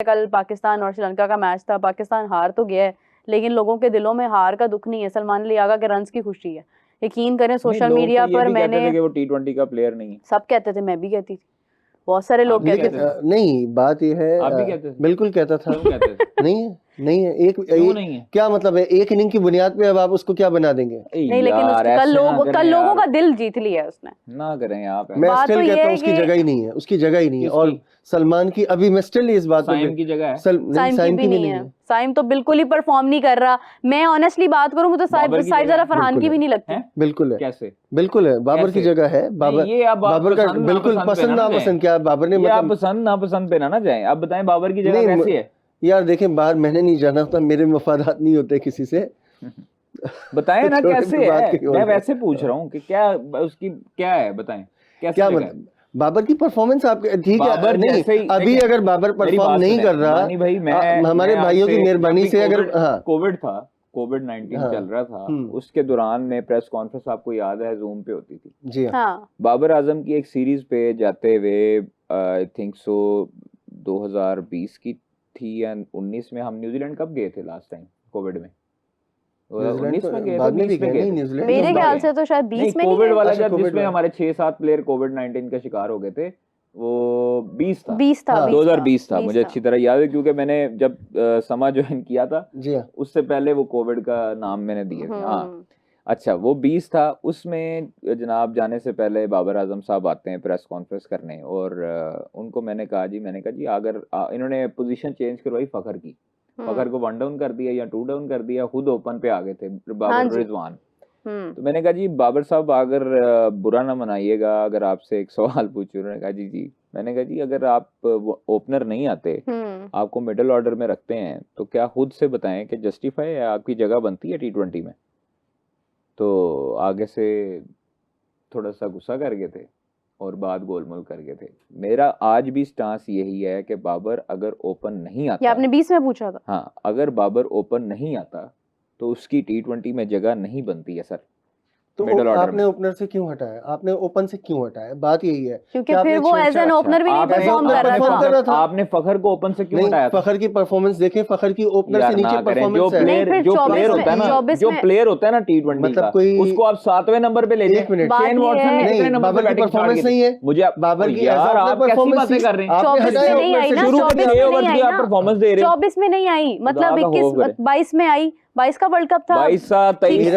कल पाकिस्तान और श्रीलंका का मैच था, पाकिस्तान हार तो गया है लेकिन लोगों के दिलों में हार का दुख नहीं है, सलमान लियागा के रन्स की खुशी है। यकीन करें सोशल मीडिया पर मैंने कि वो T20 का प्लेयर नहीं है, सब कहते थे, मैं भी कहती थी, बहुत सारे लोग कहते थे। नहीं, बात ये है, आप भी कहते थे? बिल्कुल कहता था। कहते थे? नहीं है क्यों नहीं है? क्या मतलब है, एक इनिंग की बुनियाद पे अब आप उसको क्या बना देंगे? नहीं, लेकिन कल लोगों का दिल जीत लिया है उसने। ना करें आप, मैं स्टिल कहता हूँ उसकी जगह ही नहीं है, उसकी जगह ही नहीं है। और सलमान की अभी मैं स्टिल इस बात साइम की जगह है, साइम की भी नहीं है। साइम तो बिल्कुल ही परफॉर्म नहीं कर रहा। मैं ऑनेस्टली बात करूं, मुझे साइड जरा फरहान की भी नहीं लगती। बिल्कुल है, कैसे? बिल्कुल है, बाबर की जगह है। बाबर का बिल्कुल पसंद नापसंद, क्या बाबर ने मतलब पसंद नापसंद पे ना जाए। आप बताएं बाबर की जगह कैसी है? यार देखें, बाहर मैंने नहीं जाना होता, मेरे मफादात नहीं होते किसी से। बताएं ना कैसे है, मैं वैसे पूछ रहा हूँ कि क्या उसकी क्या है, बताएं क्या मतलब बाबर की परफॉर्मेंस। आप ठीक है, नहीं अभी अगर बाबर परफॉर्म नहीं कर रहा, भाई मैं हमारे भाइयों की मेहरबानी से, अगर कोविड-19 चल रहा था, उसके दौरान में प्रेस कॉन्फ्रेंस आपको याद है जूम पे होती थी जी हाँ। बाबर आजम की एक सीरीज पे जाते हुए, आई थिंक सो 2020 की थी या 19 में। हम न्यूजीलैंड कब गए थे लास्ट टाइम कोविड में? 19 में गए थे, 20 में गए थे मेरे ख्याल से, तो शायद 20 में कोविड वाला जब जिसमें हमारे 6-7 प्लेयर कोविड-19 का शिकार हो गए थे, वो 20 था 2020 था। मुझे अच्छी तरह याद है क्योंकि मैंने जब समा ज्वाइन किया था उससे पहले वो कोविड का नाम मैंने दिए थे। हाँ अच्छा, वो 20 था। उसमें जनाब जाने से पहले बाबर आजम साहब आते हैं प्रेस कॉन्फ्रेंस करने, और उनको मैंने कहा जी अगर इन्होंने पोजीशन चेंज करवाई फखर की, फखर को 1 डाउन कर दिया या 2 डाउन कर दिया, खुद ओपन पे आ गए थे बाबर रिजवान। तो मैंने कहा जी बाबर साहब अगर बुरा ना मनाइएगा, अगर आपसे एक सवाल पूछूं। उन्होंने कहा जी मैंने कहा जी अगर आप ओपनर नहीं आते, आपको मिडिल ऑर्डर में रखते हैं, तो क्या खुद से बताएं कि जस्टिफाई है, आपकी जगह बनती है T20 में? तो आगे से थोड़ा सा गुस्सा कर गए थे और बात गोलमोल कर गए थे। मेरा आज भी स्टांस यही है कि बाबर अगर ओपन नहीं आता, ये आपने 20 में पूछा था, हाँ, अगर बाबर ओपन नहीं आता तो उसकी T20 में जगह नहीं बनती है सर। तो आपने ओपनर से क्यों हटाया, आपने ओपन से क्यों हटाया? बात यही है क्योंकि फिर वो एज एन ओपनर भी नहीं परफॉर्म कर रहा था। आपने फखर को ओपन से क्यों हटाया? फखर की परफॉर्मेंस देखें, फखर की ओपनर से नीचे परफॉर्मेंस है। जो प्लेयर होता है ना, जो प्लेयर होता है ना T20 मतलब का, उसको आप 7वें नंबर पे ले जाएं। एक मिनट, शेन वॉटसन नहीं, बाबर की परफॉर्मेंस नहीं है, मुझे बाबर की यार आप कैसी बातें कर रहे हैं? 24 में नहीं आई ना, 24 में नहीं आई, मतलब 21-22 में आई, 22 का वर्ल्ड कप था, 22 23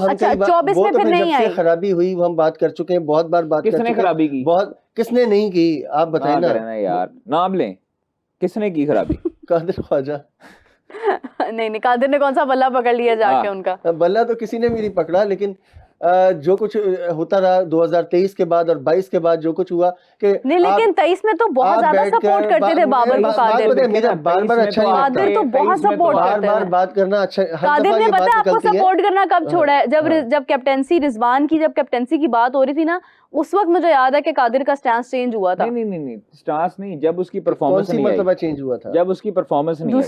अच्छा 24 में फिर नहीं आई। खराबी हुई वो हम बात कर चुके हैं, बहुत बार बात कर चुके हैं। किसने खराबी की? बहुत, किसने नहीं की, आप बताएं ना यार, नाम लें, किसने की खराबी? कादिर ख्वाजा। नहीं, कादिर ने कौन सा बल्ला पकड़ लिया जाके उनका? बल्ला तो किसी ने भी नहीं पकड़ा, लेकिन जो कुछ होता रहा 2023 के बाद और 22 के बाद जो कुछ हुआ कि नहीं, लेकिन 23 में तो बहुत ज्यादा सपोर्ट करते थे बाबर को कादिर। मेरा बार-बार अच्छा नहीं लगता, कादिर तो बहुत सपोर्ट करते थे। बार-बार बात करना अच्छा, कादिर ने पता है आपको सपोर्ट करना कब छोड़ा है? जब कैप्टेंसी रिजवान की, जब कैप्टेंसी की बात हो रही थी ना, उस वक्त मुझे याद है कि कादिर का स्टांस चेंज हुआ था। नहीं स्टांस नहीं, जब उसकी परफॉर्मेंस नहीं आई, चेंज हुआ था जब उसकी परफॉर्मेंस नहीं आई।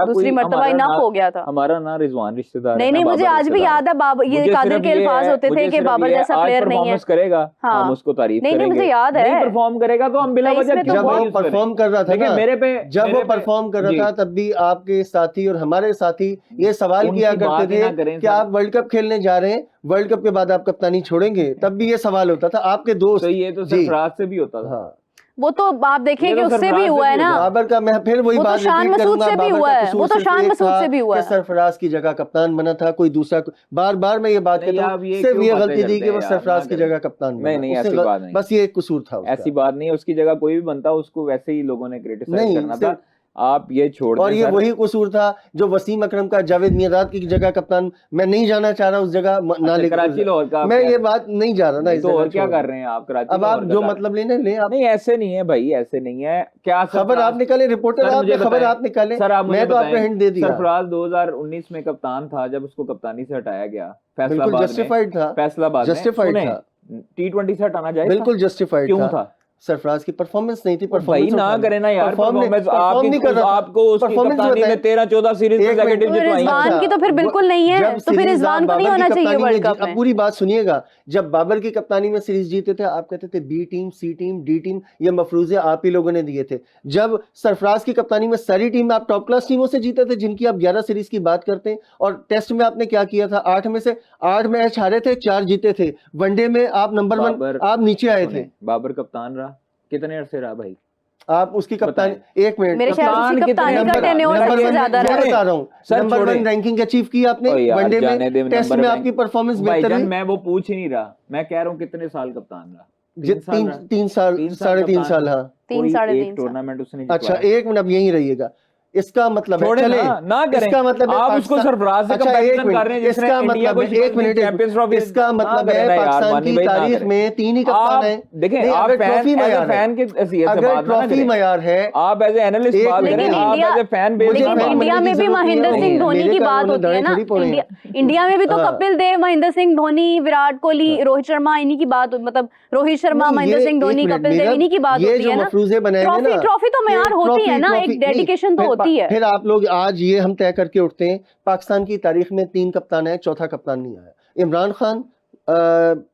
दूसरी मर्तबा इनफ हो गया था। हमारा ना रिजवान रिश्तेदार, नहीं, मुझे आज भी याद है बाबर, ये कादिर के अल्फाज होते थे कि बाबर जैसा प्लेयर नहीं है। करेगा हम उसको तारीफ करेंगे। नहीं, मुझे याद है, नहीं परफॉर्म करेगा तो हम बिला वजह जब वो परफॉर्म कर रहा था ना, मेरे पे जब वो परफॉर्म कर रहा था तब भी आपके साथी और हमारे साथी ये सवाल किया करते थे कि आप वर्ल्ड कप खेलने जा रहे हैं, वर्ल्ड कप के बाद आप कप्तानी छोड़ेंगे, तब भी ये सवाल होता था आपके दोस्त। तो ये तो सरफराज से भी होता था। हाँ, वो तो आप देखें कि उससे भी हुआ है ना बाबर का। मैं फिर वही बात शान मसूद से भी हुआ है, वो तो शान मसूद से भी हुआ है। सरफराज की जगह कप्तान बना था कोई दूसरा। बार मैं ये बात कहता हूँ, सिर्फ ये गलती थी कि वो सरफराज की जगह कप्तान बना। नहीं, ऐसी बात नहीं, बस ये एक कसूर था, ऐसी बात नहीं है। उसकी जगह कोई भी बनता, उसको वैसे ही लोगों ने क्रिटिसाइज करना था। आप ये छोड़ दें। और ये वही कसूर था जो वसीम अकरम का जावेद मियादाद की जगह कप्तान। मैं नहीं जाना चाह रहा उस जगह ना, कराची लाहौर का मैं ये बात नहीं जा रहा ना। तो और क्या कर रहे हैं आप कराची? अब आप जो मतलब लेने ले आप। नहीं ऐसे नहीं है भाई, ऐसे नहीं है। क्या खबर आप निकाले, रिपोर्टर आपने खबर आप निकाले, मैं तो आपको हिंट दे दिया। सरफराज 2019 में कप्तान था जब उसको कप्तानी से हटाया गया, फैसलाबाद जस्टिफाइड था, फैसलाबाद जस्टिफाइड था। T20 से हटाना जाए, बिल्कुल जस्टिफाइड क्यों था? सरफराज की परफॉर्मेंस नहीं थी। भाई ना करे ना यार परफॉर्मेंस, आपको उसकी कप्तानी में 13-14 सीरीज कंसेक्यूटिव जितवाई। रिजवान की तो फिर बिल्कुल नहीं है, तो फिर रिजवान को नहीं होना चाहिए वर्ल्ड कप में। अब पूरी बात सुनिएगा, जब बाबर की कप्तानी में सीरीज जीते थे आप कहते थे बी टीम, सी टीम, डी टीम, ये मफरूजे आप ही लोगों ने दिए थे। जब सरफराज की कप्तानी में सारी टीम आप टॉप क्लास टीमों से जीते थे, जिनकी आप 11 सीरीज की बात करते हैं, और टेस्ट में आपने क्या किया था, 8 में से 8 मैच हारे थे, 4 जीते थे। वनडे में आप नंबर 1, आप नीचे आए थे। बाबर कप्तान रहा कितने अरसे रहा भाई? आप उसकी कप्तान, एक मिनट, मेरे ख्याल से उसकी कप्तानी का टेन्योर सबसे ज्यादा रहा है। बता रहा हूँ, नंबर 1 रैंकिंग अचीव की आपने वनडे में, टेस्ट में आपकी परफॉर्मेंस बेहतर है। मैं वो पूछ ही नहीं रहा, मैं कह रहा हूँ कितने साल कप्तान रहा? 3 साल, 3.5 साल। हाँ, 3-3.5 टूर्नामेंट उसने। अच्छा, एक मिनट, अब यहीं रहिएगा। इसका मतलब है चले ना करें, इसका मतलब आप उसको सरफराज से कंपैरिजन कर रहे हैं, जिसने इंडिया को एक मिनट, इसका मतलब है पाकिस्तान की तारीख में 3 ही कप्तान हैं। देखें, आप ट्रॉफी फैन के हैसियत से बात ना ट्रॉफी मयार है, आप एज ए एनालिस्ट बात करें, आप as a fan base. India में भी महेंद्र सिंह धोनी की बात होती है ना, इंडिया में भी तो कपिल देव, महेंद्र सिंह धोनी, विराट कोहली, रोहित शर्मा, इन्हीं की बात, मतलब रोहित शर्मा, महेंद्र सिंह धोनी, कपिल देव, इन्हीं की बात होती है ना। ट्रॉफी तो मयार होती है ना, एक डेडिकेशन तो होती है। फिर आप लोग आज ये हम तय करके उठते हैं, पाकिस्तान की तारीख में 3 कप्तान है, चौथा कप्तान नहीं आया। इमरान खान,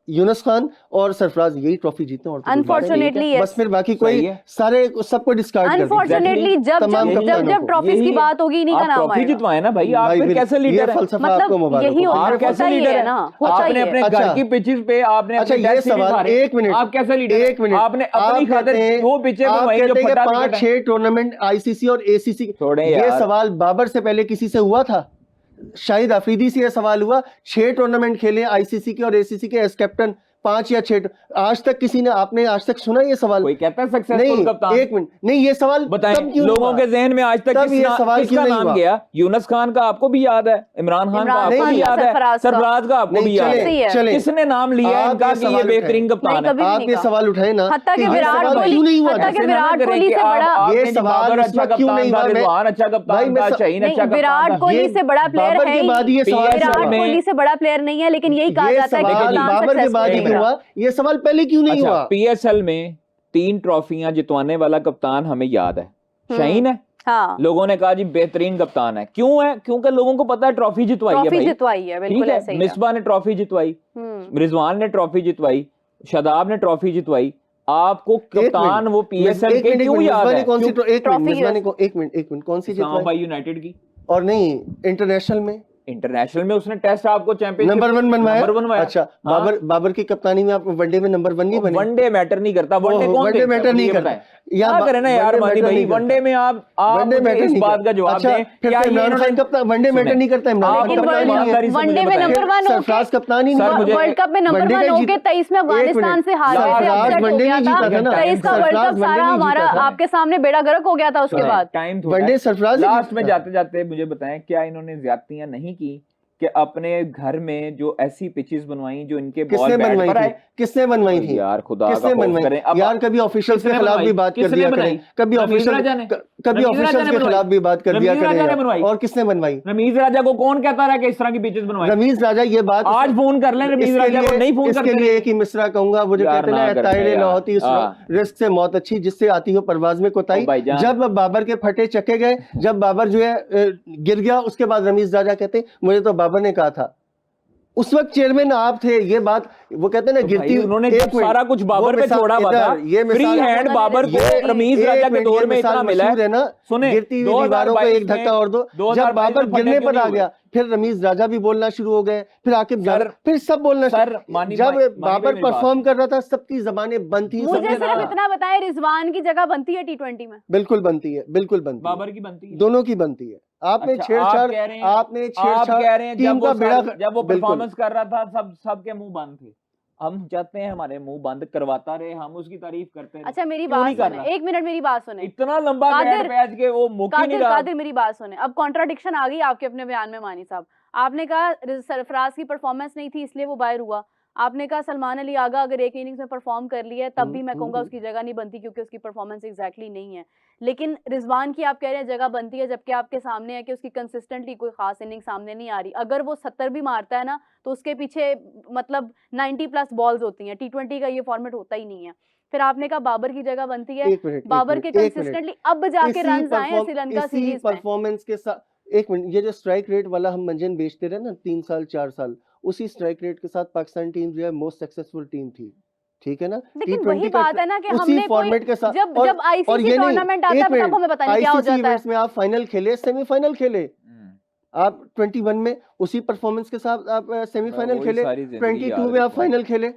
यूनुस खान और सरफराज, यही ट्रॉफी जीते हैं। और अनफॉर्चुनेटली बस फिर बाकी कोई सारे सबको डिस्कार्ड कर दिया। अनफॉर्चुनेटली जब ट्रॉफीज की बात होगी, इन्हीं का नाम आएगा। ट्रॉफी जितवाए ना भाई, आप फिर कैसे लीडर हैं? मतलब यही आप कैसे लीडर है ना? आपने अपने घर की पिचेस पे आपने अच्छा ये सवाल, एक मिनट, आप कैसे लीडर? एक मिनट, आपने अपनी खातिर वो पिचे बनवाई जो फटा 5-6 टूर्नामेंट आईसीसी और एसीसी। ये सवाल बाबर से पहले किसी से हुआ था? शाहिद अफरीदी से यह सवाल हुआ, 6 टूर्नामेंट खेले आईसीसी के और एसीसी के एज कैप्टन, 5 या 6, आज तक किसी ने, आपने आज तक सुना ये सवाल? कोई कहता है सक्सेसफुल कप्तान? एक मिनट, नहीं ये सवाल बताएं, लोगों के जहन में आज तक किसका नाम गया? यूनुस खान का आपको भी याद है, इमरान खान का आपको भी याद है, सरफराज का आपको भी याद है, किसने नाम लिया इनका कि ये बेहतरीन कप्तान है? आप ये सवाल उठाए ना, विराट कोहली से बड़ा, ये सवाल अच्छा कप्तान था, रिजवान अच्छा कप्तान था, शाहीन अच्छा कप्तान था, विराट कोहली से बड़ा प्लेयर है, विराट कोहली से बड़ा प्लेयर नहीं है, लेकिन यही कहा जाता है कि बाबर के बाद ही हुआ। ये सवाल पहले क्यों नहीं हुआ? पीएसएल में 3 ट्रॉफियां जितवाने वाला कप्तान हमें याद है, शाहीन है। हाँ। लोगों ने कहा जी बेहतरीन कप्तान है, क्यों है? क्योंकि लोगों को पता है ट्रॉफी जितवाई है भाई, जितवाई है, बिल्कुल ऐसे ही। मिसबा ने ट्रॉफी जितवाई, रिजवान ने ट्रॉफी जितवाई, शादाब ने ट्रॉफी जितवाई, आपको कप्तान वो पीएसएल के क्यों याद है? कौन सी ट्रॉफी? एक मिनट, कौन सी जितवाई? यूनाइटेड की। और नहीं, इंटरनेशनल में उसने टेस्ट आपको चैंपियनशिप नंबर 1 बनवाया। अच्छा, बाबर की कप्तानी में आप वनडे में नंबर 1 नहीं बने? वनडे मैटर नहीं करता, वनडे मैटर नहीं करता क्या करें ना यार मानी भाई, वनडे में आप इस बात का जवाब दें, क्या इमरान खान कप्तान वनडे मैटर नहीं करता? इमरान वनडे में नंबर 1 सरफराज कप्तान ही वर्ल्ड कप में नंबर 1 हो के 23 में अफगानिस्तान से हार गए थे, वनडे नहीं जीता था ना, 23 का वर्ल्ड कप सारा हमारा आपके सामने बेड़ा गर्क हो गया था। उसके बाद टाइम वनडे सरफराज। लास्ट में जाते जाते मुझे बताएं, क्या इन्होंने ज्यादतियां नहीं की कि अपने घर में जो ऐसी पिचेस बनवाई जो इनके बॉल बैट पर आए? किसने बनवाई थी यार? खुदा किसने बनवाई यार? कभी ऑफिशियल्स के खिलाफ भी बात कर दिया करें, कभी ऑफिशियल्स के खिलाफ भी बात कर दिया करें। और किसने बनवाई? रमीज राजा को कौन कहता रहा कि इस तरह की पिचेस बनवाई? रमीज राजा, ये बात आज फोन कर लें रमीज राजा को, नहीं फोन करते। इसके लिए एक ही मिसरा कहूंगा, वो जो कहते हैं तायरे न होती रिस्क से मौत अच्छी, जिससे आती हो परवाज में कोताही। जब बाबर के फटे चक्के गए, जब बाबर जो है गिर गया, उसके बाद रमीज राजा कहते मुझे तो बाबर ने कहा था। उस वक्त चेयरमैन आप थे, ये बात वो कहते हैं ना, गिरती उन्होंने सारा कुछ बाबर पे छोड़ा हुआ था। ये फ्री हैंड बाबर को रमीज राजा के दौर में इतना मिला है ना, सुने, गिरती हुई दीवारों को एक धक्का और दो। जब बाबर गिरने पर आ गया, फिर रमीज राजा भी बोलना शुरू हो गए, फिर आकिब जान, फिर सब बोलना शुरू। जब बाबर परफॉर्म कर रहा था, सबकी जबानें बंद थी। मुझे सिर्फ इतना बताएं, रिजवान की जगह बनती है T20 में? बिल्कुल बनती है, बिल्कुल बनती है। बाबर की बनती है, दोनों की बनती है। आपने छेड़छाड़ टीम का बेड़ा, जब वो परफॉर्मेंस कर रहा था सबके मुंह बंद थे। हम चाहते हैं हमारे मुंह बंद करवाता रहे, हम उसकी तारीफ करते हैं। अच्छा मेरी बात सुने, 1 मिनट मेरी बात सुने। इतना लंबा पैच के वो मुक्की नहीं रहा। कादिर मेरी बात सुने, अब कॉन्ट्राडिक्शन आ गई आपके अपने बयान में। मानी साहब, आपने कहा सरफराज की परफॉर्मेंस नहीं थी इसलिए वो बाहर हुआ। आपने कहा सलमान अली आगा अगर एक इनिंग्स में परफॉर्म कर लिया है तब भी मैं कहूंगा उसकी जगह नहीं बनती, क्योंकि उसकी परफॉर्मेंस एग्जैक्टली नहीं है। लेकिन रिजवान की आप कह रहे हैं जगह बनती है, जबकि आपके सामने है कि उसकी कंसिस्टेंटली कोई खास इनिंग सामने नहीं आ रही। अगर वो 70 भी मारता है ना, तो उसके पीछे मतलब 90+ बॉल्स होती हैं। T20 का ये फॉर्मेट होता ही नहीं है। फिर आपने कहा बाबर की जगह बनती है, एक मिनट, बाबर के कंसिस्टेंटली अब जाके रन आए हैं श्रीलंका सीरीज में। परफॉर्मेंस के साथ, एक मिनट, ये जो स्ट्राइक रेट वाला हम मंजन बेचते रहे ना 3 साल 4 साल, उसी स्ट्राइक रेट के साथ पाकिस्तान टीम जो है मोस्ट सक्सेसफुल टीम थी, ठीक है ना। लेकिन वही बात है ना कि उसी हमने फॉर्मेट के साथ, जब आईसीसी टूर्नामेंट आता है तब हमें पता नहीं क्या हो जाता है। में आप फाइनल खेले, सेमीफाइनल खेले, आप 21 में उसी परफॉर्मेंस के साथ आप सेमीफाइनल खेले, 22 में आप फाइनल खेले,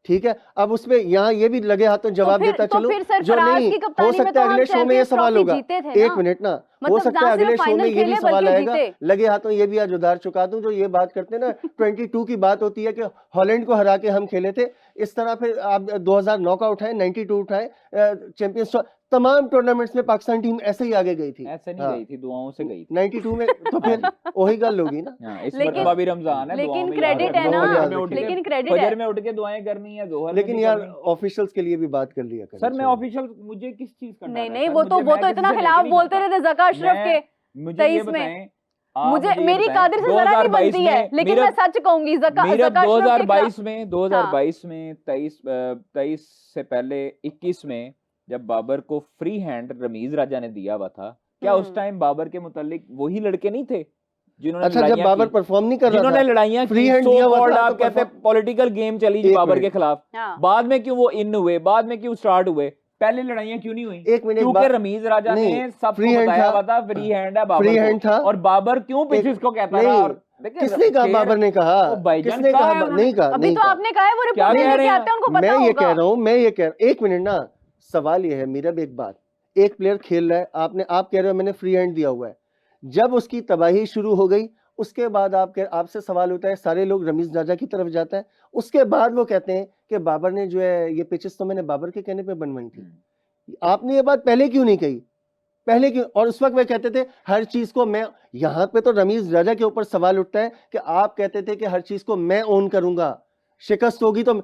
ठीक है। अब उसमें यहाँ ये भी लगे हाथों जवाब देता चलो, जो नहीं हो सकता अगले शो में ये सवाल होगा, एक मिनट ना, हो सकता है अगले शो में ये भी सवाल आएगा, लगे हाथों ये भी आज उधार चुका दूं, जो ये बात करते हैं ना 22 की बात होती है कि हॉलैंड को हरा के हम खेले थे, इस तरह फिर आप 2009 का उठाए, 92 उठाए, चैंपियंस तमाम टूर्नामेंट्स में पाकिस्तान टीम ऐसे ही आगे गई थी, ऐसे नहीं गई थी, दुआओं से गई थी 92 में, तो फिर वही गल होगी ना। इस मरतबा भी रमजान है, लेकिन क्रेडिट है ना, लेकिन क्रेडिट है, फजर में उठ के दुआएं करनी है, जोहर में लेकिन यार ऑफिशियल्स के लिए भी बात कर लिया करें सर। मैं ऑफिशियल, मुझे किस चीज का नहीं, वो तो इतना खिलाफ बोलते रहे ज़का अशरफ के, मुझे ये बताएं, मुझे मेरी कादिर से जरा नहीं बनती है, लेकिन मैं सच कहूंगी ज़का 2022 में 23 से पहले 21 में जब बाबर को फ्री हैंड रमीज राजा ने दिया हुआ था, क्या उस टाइम बाबर के मुतालिक वही लड़के नहीं थे जिन्होंने, अच्छा जब बाबर परफॉर्म नहीं कर रहा था, जिन्होंने लड़ाइयां फ्री हैंड दिया हुआ था, आप कहते हैं पॉलिटिकल गेम चली जी बाबर के खिलाफ, बाद में क्यों वो इन हुए, बाद में क्यों स्टार्ट हुए, पहले लड़ाइयां क्यों नहीं हुई? एक मिनट, क्योंकि रमीज राजा ने सबको बताया हुआ था फ्री हैंड है बाबर, फ्री हैंड था, और बाबर क्यों पिचेस को कहता रहा? और किसने कहा बाबर ने कहा? किसने कहा? नहीं कहा, अभी तो आपने कहा है वो रिपोर्ट लेके आते हैं, उनको पता होगा। मैं ये कह रहा हूँ, मैं ये कह, एक मिनट ना, सवाल ये है मेरा भी, एक बात, एक प्लेयर खेल रहा है, आप कह रहे हो मैंने फ्री हैंड दिया हुआ है, जब उसकी तबाही शुरू हो गई उसके बाद आपसे सवाल होता है, सारे लोग रमीज राजा की तरफ जाता है, उसके बाद वो कहते हैं कि बाबर ने जो है ये पिचेस तो मैंने बाबर के कहने पे बनवाई थी। आपने ये बात पहले क्यों नहीं कही? पहले क्यों? और उस वक्त वे कहते थे हर चीज को मैं, यहाँ पे तो रमीज राजा के ऊपर सवाल उठता है कि आप कहते थे कि हर चीज को मैं ओन करूंगा, शिकस्त होगी तो,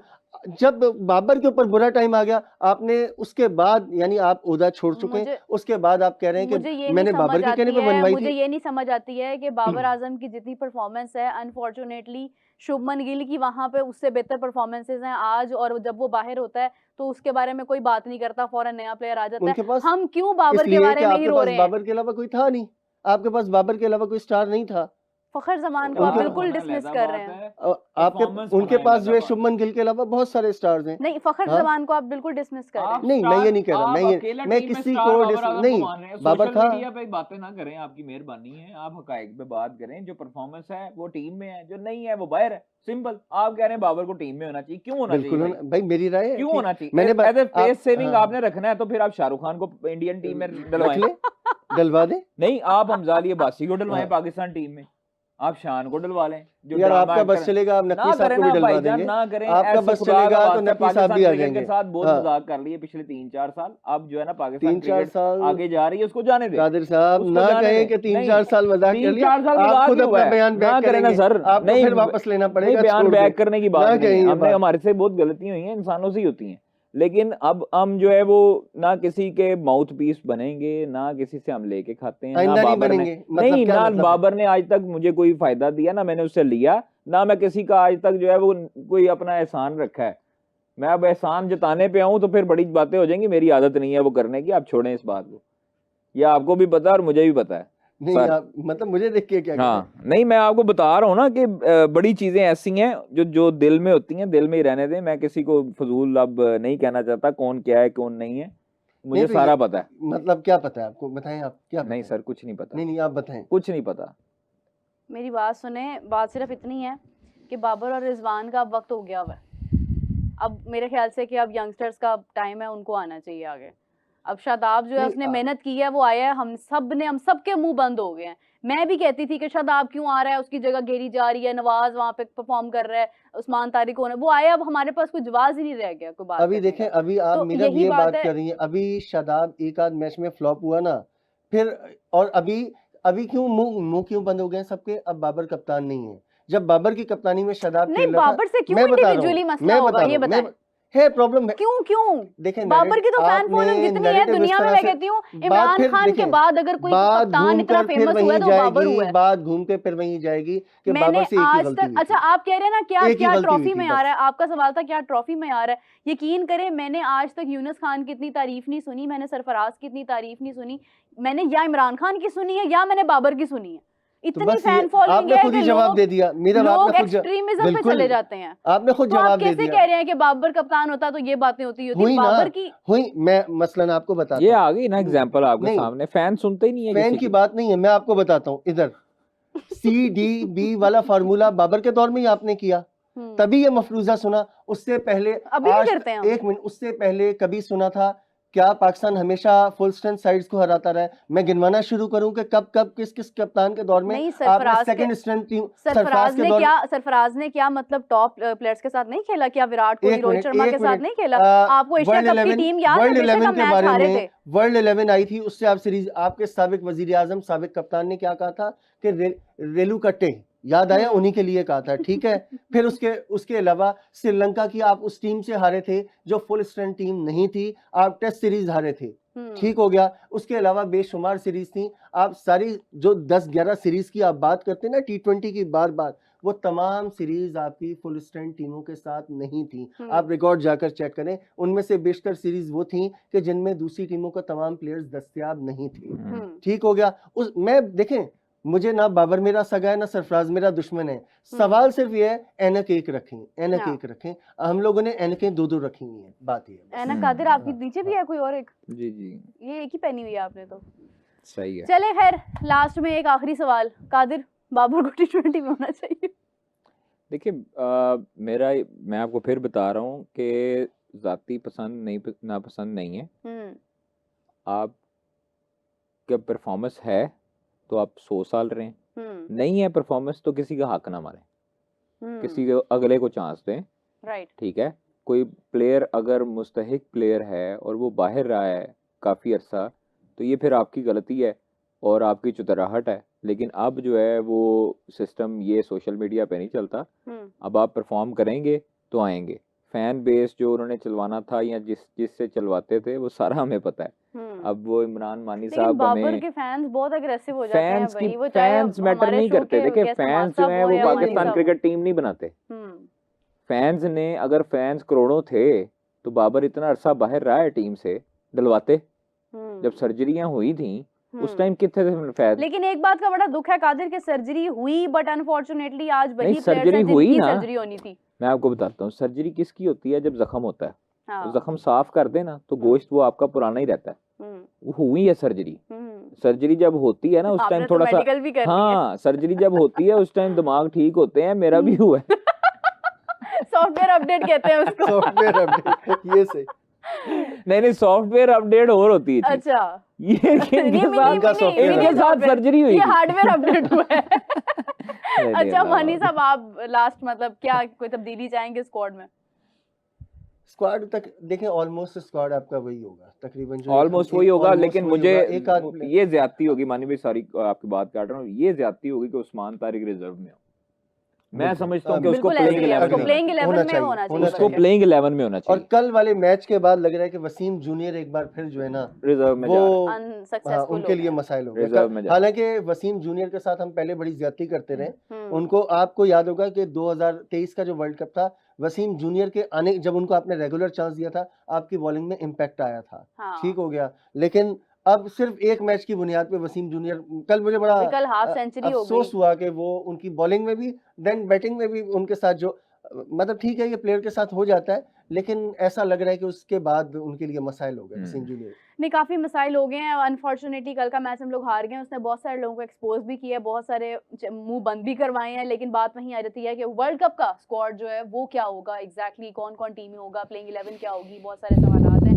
जब बाबर के ऊपर बुरा टाइम आ गया आपने उसके बाद, यानी आप ओहदा छोड़ चुके हैं, उसके बाद आप कह रहे हैं कि मैंने बाबर के कहने पे बनवाई थी। मुझे ये नहीं समझ आती है कि बाबर आजम की जितनी परफॉर्मेंस है, अनफॉर्चुनेटली शुभमन गिल की वहां पे उससे बेहतर परफॉर्मेंसेस हैं आज, और जब वो बाहर होता है तो उसके बारे में कोई बात नहीं करता, फौरन नया प्लेयर आ जाता है। हम क्यों बाबर के बारे में ही रो रहे हैं? बाबर के अलावा कोई था नहीं, आपके पास बाबर के अलावा कोई स्टार नहीं था। फखर जमान को आप बिल्कुल डिसमिस कर रहे हैं, आपके उनके पास जो है शुभमन गिल के अलावा बहुत सारे स्टार्स हैं। नहीं, फखर जमान को आप बिल्कुल डिसमिस कर रहे हैं। नहीं, मैं ये नहीं कह रहा, मैं किसी को नहीं, बाबर था। मीडिया पे बातें ना करें, आपकी मेहरबानी है, आप हकायक पे बात करें, जो परफॉर्मेंस है वो टीम में है, जो नहीं है वो बाहर है, सिंपल। आप कह रहे हैं बाबर को टीम में होना चाहिए, क्यों होना चाहिए? बिल्कुल भाई, मेरी राय है, क्यों होना चाहिए? मैंने एज ए फेस सेविंग आपने रखना है तो फिर आप शाहरुख खान को इंडियन टीम में डलवा दे। नहीं, आप हमजा अली अब्बासी को डलवाएं पाकिस्तान टीम में, आप शान को डलवा लें। जो यार आपका बस चलेगा, आप नकवी साहब को भी डलवा देंगे, ना करें, आपका बस चलेगा तो नकवी साहब भी आ जाएंगे। के साथ बहुत मजाक कर लिए पिछले 3-4 साल, अब जो है ना पाकिस्तान 3-4 साल आगे जा रही है, उसको जाने दे। कादिर साहब ना कहें कि 3-4 साल मजाक कर लिया, आप खुद अपना बयान बैक करेंगे सर, आपको फिर वापस लेना पड़ेगा। बयान बैक करने की बात नहीं, हमने, हमारे से बहुत गलतियां हुई हैं, इंसानों से ही होती हैं, लेकिन अब हम जो है वो ना किसी के माउथ पीस बनेंगे, ना किसी से हम लेके खाते हैं, ना बाबर ने, नहीं ना बाबर ने आज तक मुझे कोई फायदा दिया, ना मैंने उससे लिया, ना मैं किसी का आज तक जो है वो कोई अपना एहसान रखा है। मैं अब एहसान जताने पे आऊं तो फिर बड़ी बातें हो जाएंगी, मेरी आदत नहीं है वो करने की, आप छोड़ें इस बात को, ये आपको भी पता है और मुझे भी पता है। नहीं आप, मतलब मुझे देख के क्या, हाँ नहीं, मैं आपको बता रहा हूँ ना कि बड़ी चीजें ऐसी हैं जो दिल में होती हैं, दिल में ही रहने दें। मैं किसी को फजूल अब नहीं कहना चाहता कौन क्या है कौन नहीं है, मुझे सारा पता है। मतलब क्या पता है आपको, बताएं आप क्या? नहीं सर, कुछ नहीं पता। नहीं आप बताएं। कुछ नहीं पता। मेरी बात सुने, बात सिर्फ इतनी है कि बाबर और रिजवान का अब वक्त हो गया है, अब मेरे ख्याल से कि अब यंगस्टर्स का टाइम है, उनको आना चाहिए आगे। अब शादाब जो है उसने मेहनत की है, वो आया है, हम सब के मुंह बंद हो गए हैं। मैं भी कहती थी कि शादाब क्यों आ रहा है, उसकी जगह घेरी जा रही है, नवाज वहां पे परफॉर्म कर रहा है, उस्मान तारिक होने वो आया, अब हमारे पास कोई जवाब ही नहीं रह गया कोई बात। अभी देखें, अभी आप तो मीरा ये बात कर रही हैं, अभी शादाब एक आध मैच में फ्लॉप हुआ ना, फिर और अभी क्यों मुंह क्यों बंद हो गए सबके? अब बाबर कप्तान नहीं है, जब बाबर की कप्तानी में शादाब नहीं, बाबर से क्यों इंडिविजुअली मसला होगा, ये बताएं। है प्रॉब्लम है। क्यों देखें बाबर की तो फैन फॉलोइंग जितनी है दुनिया में, मैं कहती हूँ इमरान खान के बाद अगर कोई कप्तान इतना फेमस हुआ है तो बाबर हुआ है। बात घूम के फिर वहीं जाएगी कि मैंने बाबर से एक ही आज गलती तक, हुई अच्छा थी। आप कह रहे हैं ना क्या एक ही क्या गलती ट्रॉफी हुई थी में आ रहा है, आपका सवाल था क्या ट्रॉफी में आ रहा है। यकीन करें मैंने आज तक यूनुस खान की इतनी तारीफ नहीं सुनी, मैंने सरफराज की इतनी तारीफ नहीं सुनी, मैंने या इमरान खान की सुनी है या मैंने बाबर की सुनी है। इतनी फैन फॉलोइंग आपने है खुद ही कि जवाब दे दिया मेरा, लोग एक्सट्रीमिज्म पे चले जाते हैं। आपने खुद तो जवाब आप दे कैसे दिया। कह रहे हैं कि बाबर कप्तान होता तो ये बातें होती बाबर की हुई। मैं मसलन आपको बताता हूं, ये आ गई ना एग्जांपल आपके नहीं, सामने, फैन सुनते ही नहीं है फैन किसी की बात नहीं है, मैं आपको बताता हूँ। इधर CDB वाला फार्मूला बाबर के दौर में ही आपने किया, तभी ये मफरूजा सुना। उससे पहले अभी भी करते हैं हम। एक मिनट, उससे पहले कभी सुना था क्या पाकिस्तान हमेशा फुल स्ट्रेंथ साइड्स को हराता रहा है? मैं गिनवाना शुरू करूं कि कब कब किस किस कप्तान के दौर में आपने सेकंड स्ट्रेंथ टीम सरफराज ने क्या मतलब टॉप प्लेयर्स के साथ नहीं खेला? क्या विराट कोहली रोहित शर्मा के साथ नहीं खेला? आपको एशिया कप की टीम याद है? वर्ल्ड 11 बेशक के मैच बारे हारे में थे। वर्ल्ड 11 आई थी, उससे आप सीरीज, आपके साबिक वजीर आजम साबिक कप्तान ने क्या कहा था कि रेलू कट्टे, याद आया? उन्हीं के लिए कहा था, ठीक है। फिर उसके अलावा श्रीलंका की आप उस टीम से हारे थे जो फुल स्ट्रेंथ टीम नहीं थी, आप टेस्ट सीरीज हारे थे, ठीक हो गया। उसके अलावा बेशुमार सीरीज थी, आप सारी जो 10-11 सीरीज की आप बात करते हैं ना T20 की, बार बार वो तमाम सीरीज आपकी फुल स्ट्रेंथ टीमों के साथ नहीं थी। आप रिकॉर्ड जाकर चेक करें, उनमें से बेशतर सीरीज वो थी कि जिनमें दूसरी टीमों का तमाम प्लेयर्स दस्तयाब नहीं थे, ठीक हो गया। मैं देखें, मुझे ना बाबर मेरा सगा है ना सरफराज मेरा दुश्मन है। सवाल सिर्फ ये है ऐनक एक रखें, ऐनक एक रखें। हम लोगों ने ऐनकें दो रखी हुई हैं, बात ये है। ऐनक कादिर आपकी नीचे भी है कोई और एक? जी जी, ये एक ही पहनी हुई है आपने तो। सही है। चले खैर, लास्ट में एक आखिरी सवाल, कादिर बाबर को T20 में होना चाहिए? देखिए मैं आपको फिर बता रहा हूँ कि जाती पसंद नहीं नापसंद नहीं है। आप जब परफॉर्मेंस है तो आप 100 साल रहें, नहीं है परफॉर्मेंस तो किसी का हक ना मारें, किसी को अगले को चांस दें, राइट, ठीक है। कोई प्लेयर अगर मुस्तहिक प्लेयर है और वो बाहर रहा है काफ़ी अरसा, तो ये फिर आपकी गलती है और आपकी चुतराहट है। लेकिन अब जो है वो सिस्टम ये सोशल मीडिया पे नहीं चलता। अब आप परफॉर्म करेंगे तो आएंगे। फैन बेस जो उन्होंने चलवाना था या जिससे चलवाते थे वो सारा हमें पता है। अब वो इमरान मानी साहब, बाबर के फैंस बहुत एग्रेसिव हो जाते हैं भाई, वो फैंस मैटर नहीं करते। देखिए फैंस जो है वो पाकिस्तान क्रिकेट टीम नहीं बनाते। फैंस ने, अगर फैंस करोड़ों थे तो बाबर इतना अरसा बाहर रहा है टीम से, डलवाते। जब सर्जरियां हुई थी उस टाइम कितने थे फैंस? लेकिन एक बात का बड़ा दुख है कादिर कि सर्जरी हुई, बट अनफॉर्चुनेटली आज वही सर्जरी हुई ना, सर्जरी होनी थी। मैं आपको बताता हूँ सर्जरी किसकी होती है, जब जख्म होता है। तो जख्म साफ कर दे ना तो गोश्त वो आपका पुराना ही रहता है। वो हुई है सर्जरी। सर्जरी जब होती है ना उस टाइम थोड़ा सा, हाँ सर्जरी जब होती है उस टाइम दिमाग ठीक होते हैं, मेरा भी हुआ है। सॉफ्टवेयर अपडेट कहते हैं उसको। सॉफ्टवेयर अपडेट, ये सही। नहीं सॉफ्टवेयर अपडेट और होती है। अच्छा, ये इनके साथ सर्जरी हुई, ये हार्डवेयर अपडेट हुआ है। अच्छा मानी साहब, आप लास्ट मतलब क्या कोई तब्दीली चाहेंगे स्क्वाड में? स्क्वाड तक देखें, ऑलमोस्ट स्क्वाड आपका वही होगा तकरीबन, जो ऑलमोस्ट वही होगा। लेकिन मुझे ये ज्यादती होगी, मानी भाई सॉरी आपकी बात काट रहा हूँ, ये ज्यादती होगी कि उस्मान तारिक रिजर्व में हो। मैं समझता हूँ कि उसको प्लेइंग 11 में होना चाहिए, उसको प्लेइंग 11 में होना चाहिए। और कल वाले मैच के बाद लग रहा है कि वसीम जूनियर एक बार फिर जो है ना रिजर्व में, वो उनके लिए मसाइल हो गए। हालांकि वसीम जूनियर के साथ हम पहले बड़ी ज्यादती करते रहे। उनको, आपको याद होगा कि 2023 का जो वर्ल्ड कप था, वसीम जूनियर के आने, जब उनको आपने रेगुलर चांस दिया था, आपकी बॉलिंग में इम्पैक्ट आया था, ठीक हो गया। लेकिन अब सिर्फ एक मैच की बुनियाद पे वसीम जूनियर, कल मुझे बड़ा हाफ सेंचुरी अफसोस हुआ कि वो उनकी बॉलिंग में भी देन बैटिंग में भी उनके साथ जो, मतलब ठीक है ये प्लेयर के साथ हो जाता है, लेकिन ऐसा लग रहा है कि उसके बाद उनके लिए मसाइल हो गए वसीम जूनियर। नहीं, काफी मसाइल हो गए हैं। अनफॉर्चुनेटली कल का मैच हम लोग हार गए। उसने बहुत सारे लोगों को एक्सपोज भी किया है, बहुत सारे मुंह बंद भी करवाए हैं। लेकिन बात वहीं आ जाती है कि वर्ल्ड कप का स्क्वाड जो है वो क्या होगा एग्जैक्टली, कौन कौन टीम में होगा, प्लेइंग 11 क्या होगी, बहुत सारे सवाल हैं।